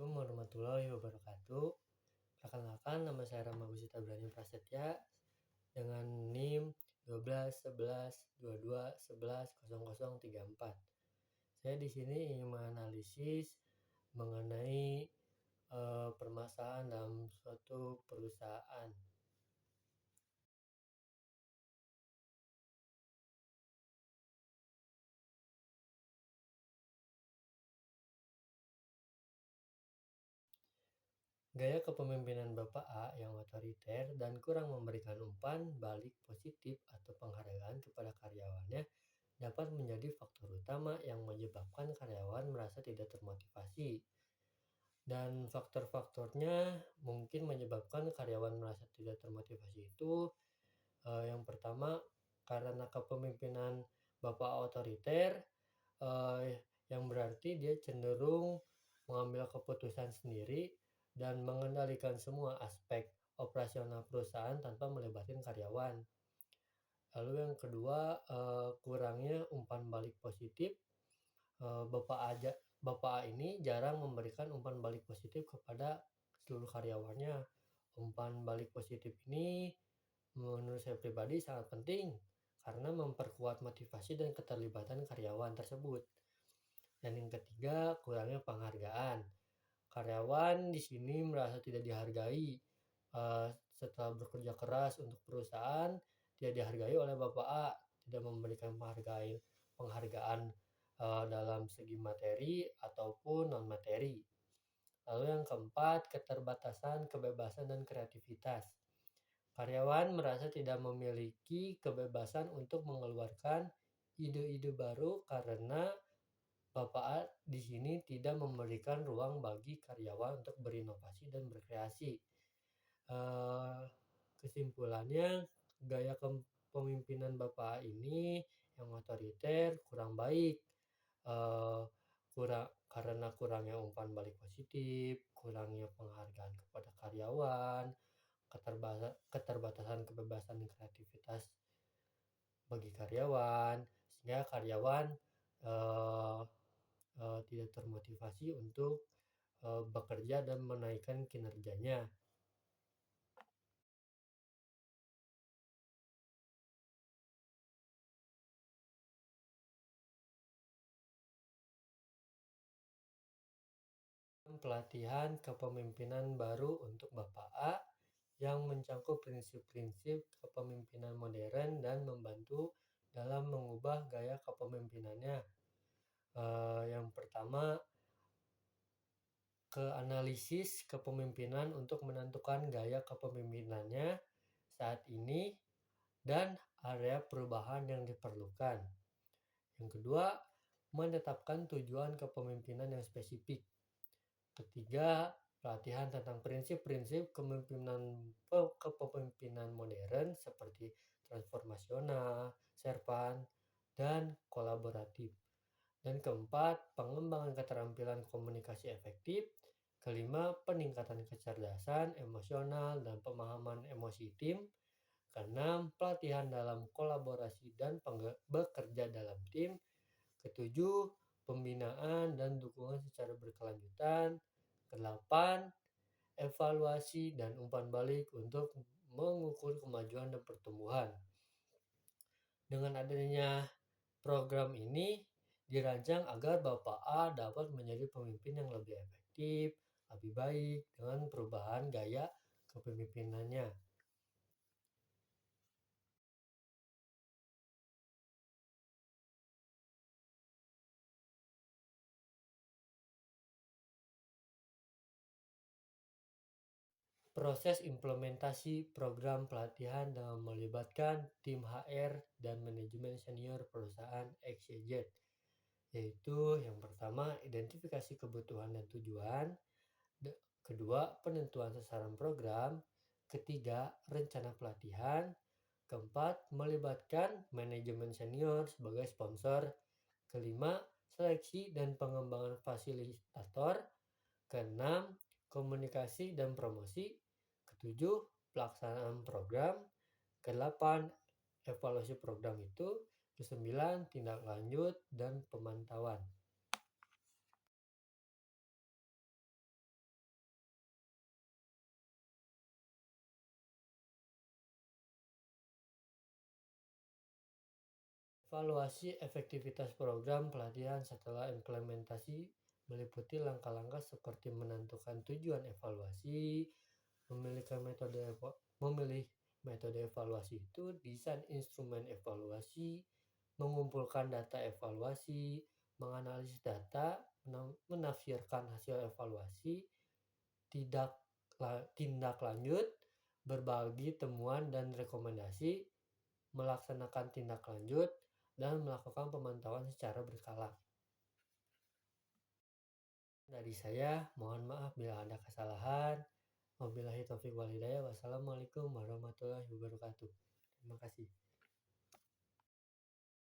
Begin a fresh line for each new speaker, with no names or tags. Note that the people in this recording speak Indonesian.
Assalamualaikum warahmatullahi wabarakatuh. Perkenalkan, nama saya Rama Gusita Ibrahim Prasetya dengan NIM 12 11 22 11 0034. Saya di sini ingin menganalisis mengenai permasalahan dalam suatu perusahaan. Gaya kepemimpinan Bapak A yang otoriter dan kurang memberikan umpan balik positif atau penghargaan kepada karyawannya dapat menjadi faktor utama yang menyebabkan karyawan merasa tidak termotivasi. Dan faktor-faktornya mungkin menyebabkan karyawan merasa tidak termotivasi itu yang pertama karena kepemimpinan Bapak otoriter, yang berarti dia cenderung mengambil keputusan sendiri dan mengendalikan semua aspek operasional perusahaan tanpa melibatkan karyawan. Lalu yang kedua, kurangnya umpan balik positif. Bapak A ini jarang memberikan umpan balik positif kepada seluruh karyawannya. Umpan balik positif ini menurut saya pribadi sangat penting karena memperkuat motivasi dan keterlibatan karyawan tersebut. Dan yang ketiga, kurangnya penghargaan. Karyawan di sini merasa tidak dihargai. Setelah bekerja keras untuk perusahaan, tidak dihargai oleh Bapak A, tidak memberikan penghargaan dalam segi materi ataupun non materi. Lalu yang keempat, keterbatasan kebebasan dan kreativitas. Karyawan merasa tidak memiliki kebebasan untuk mengeluarkan ide-ide baru karena Bapak A di sini tidak memberikan ruang bagi karyawan untuk berinovasi dan berkreasi. Kesimpulannya, gaya kepemimpinan Bapak A ini yang otoriter kurang baik. Karena kurangnya umpan balik positif, kurangnya penghargaan kepada karyawan, keterbatasan kebebasan dan kreativitas bagi karyawan, sehingga karyawan eh, tidak termotivasi untuk bekerja dan menaikkan kinerjanya. Pelatihan kepemimpinan baru untuk Bapak A yang mencakup prinsip-prinsip kepemimpinan modern dan membantu dalam mengubah gaya kepemimpinannya. Yang pertama, ke analisis kepemimpinan untuk menentukan gaya kepemimpinannya saat ini dan area perubahan yang diperlukan. Yang kedua, menetapkan tujuan kepemimpinan yang spesifik. Ketiga, pelatihan tentang prinsip-prinsip kepemimpinan modern seperti transformasional, servan, dan kolaboratif. Dan keempat, pengembangan keterampilan komunikasi efektif. Kelima, peningkatan kecerdasan emosional dan pemahaman emosi tim. Keenam, pelatihan dalam kolaborasi dan bekerja dalam tim. Ketujuh, pembinaan dan dukungan secara berkelanjutan. Kedelapan, evaluasi dan umpan balik untuk mengukur kemajuan dan pertumbuhan. Dengan adanya program ini dirancang agar Bapak A dapat menjadi pemimpin yang lebih efektif, lebih baik dengan perubahan gaya kepemimpinannya. Proses implementasi program pelatihan dengan melibatkan tim HR dan manajemen senior perusahaan XYZ, yaitu yang pertama identifikasi kebutuhan dan tujuan, kedua penentuan sasaran program, ketiga rencana pelatihan, keempat melibatkan manajemen senior sebagai sponsor, kelima seleksi dan pengembangan fasilitator, keenam komunikasi dan promosi, ketujuh pelaksanaan program, kedelapan evaluasi program itu, kesembilan tindak lanjut dan pemantauan. Evaluasi efektivitas program pelatihan setelah implementasi meliputi langkah-langkah seperti menentukan tujuan evaluasi, memilih metode evaluasi itu, desain instrumen evaluasi, mengumpulkan data evaluasi, menganalisis data, menafsirkan hasil evaluasi, tidak tindak lanjut, berbagi temuan dan rekomendasi, melaksanakan tindak lanjut, dan melakukan pemantauan secara berkala. Dari saya, mohon maaf bila ada kesalahan. Wabillahi taufiq wal hidayah. Wassalamualaikum warahmatullahi wabarakatuh. Terima kasih.